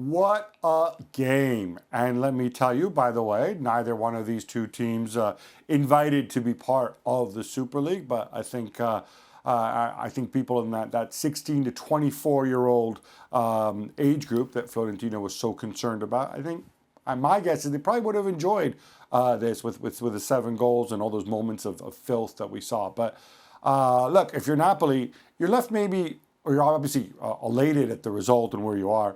What a game. And let me tell you, by the way, neither one of these two teams invited to be part of the Super League, but I think people in that 16 to 24-year-old age group that Florentino was so concerned about, I think my guess is they probably would have enjoyed this with the 7 goals and all those moments of filth that we saw. But look, if you're Napoli, you're left maybe, or you're obviously elated at the result and where you are,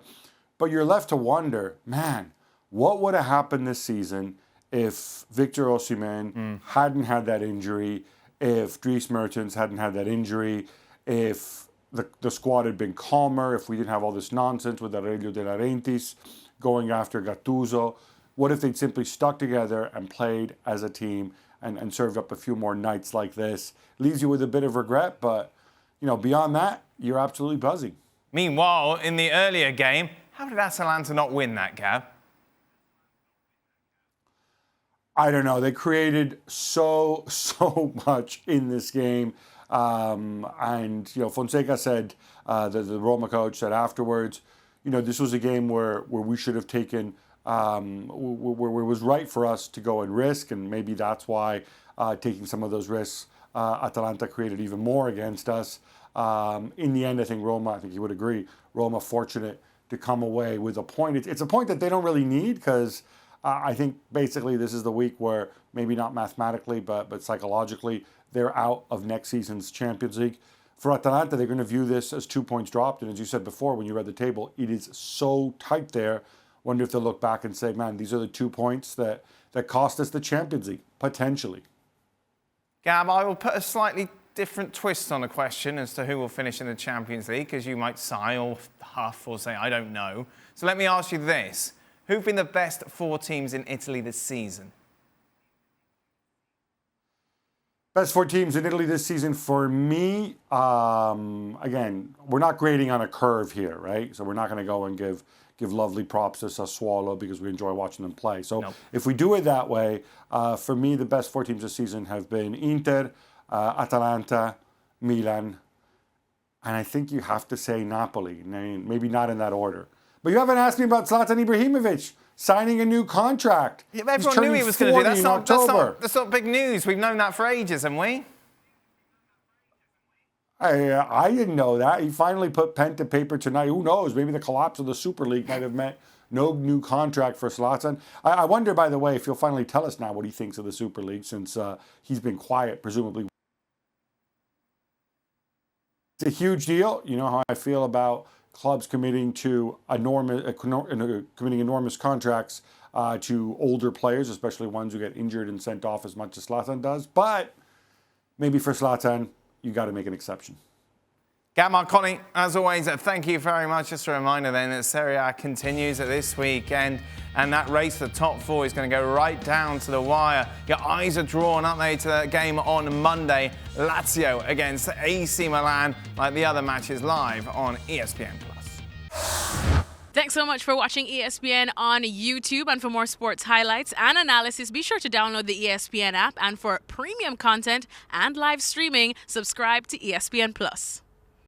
but you're left to wonder, man, what would have happened this season if Victor Osimhen hadn't had that injury, if Dries Mertens hadn't had that injury, if the squad had been calmer, if we didn't have all this nonsense with Aurelio De Laurentiis going after Gattuso. What if they'd simply stuck together and played as a team and served up a few more nights like this? Leaves you with a bit of regret, but beyond that, you're absolutely buzzing. Meanwhile, in the earlier game, how did Atalanta not win that, Gab? I don't know. They created so much in this game. And Fonseca said, the Roma coach said afterwards, this was a game where we should have taken, where it was right for us to go and risk. And maybe that's why taking some of those risks, Atalanta created even more against us. In the end, I think Roma, I think you would agree, Roma fortunate to come away with a point. It's a point that they don't really need because I think basically this is the week where maybe not mathematically, but psychologically, they're out of next season's Champions League. For Atalanta, they're going to view this as 2 points dropped. And as you said before, when you read the table, it is so tight there. Wonder if they'll look back and say, man, these are the 2 points that cost us the Champions League, potentially. Gab, I will put a slightly different twist on the question as to who will finish in the Champions League, because you might sigh or huff or say, I don't know. So let me ask you this. Who've been the best 4 teams in Italy this season? Best 4 teams in Italy this season for me, again, we're not grading on a curve here, right? So we're not going to go and give lovely props to Sassuolo because we enjoy watching them play. So if we do it that way, for me, the best 4 teams this season have been Inter, Atalanta, Milan, and I think you have to say Napoli. I mean, maybe not in that order. But you haven't asked me about Zlatan Ibrahimovic signing a new contract. Yeah, everyone knew he was going to do that. That's not big news. We've known that for ages, haven't we? I didn't know that. He finally put pen to paper tonight. Who knows? Maybe the collapse of the Super League might have meant no new contract for Zlatan. I wonder, by the way, if he'll finally tell us now what he thinks of the Super League, since he's been quiet, presumably. It's a huge deal. You know how I feel about clubs committing to enormous contracts to older players, especially ones who get injured and sent off as much as Zlatan does. But maybe for Zlatan, you got to make an exception. Gab Marcotti, as always, thank you very much. Just a reminder then that Serie A continues this weekend, and that race for the top 4 is going to go right down to the wire. Your eyes are drawn, aren't they, to the game on Monday, Lazio against AC Milan, like the other matches, live on ESPN+. Thanks so much for watching ESPN on YouTube. And for more sports highlights and analysis, be sure to download the ESPN app. And for premium content and live streaming, subscribe to ESPN+.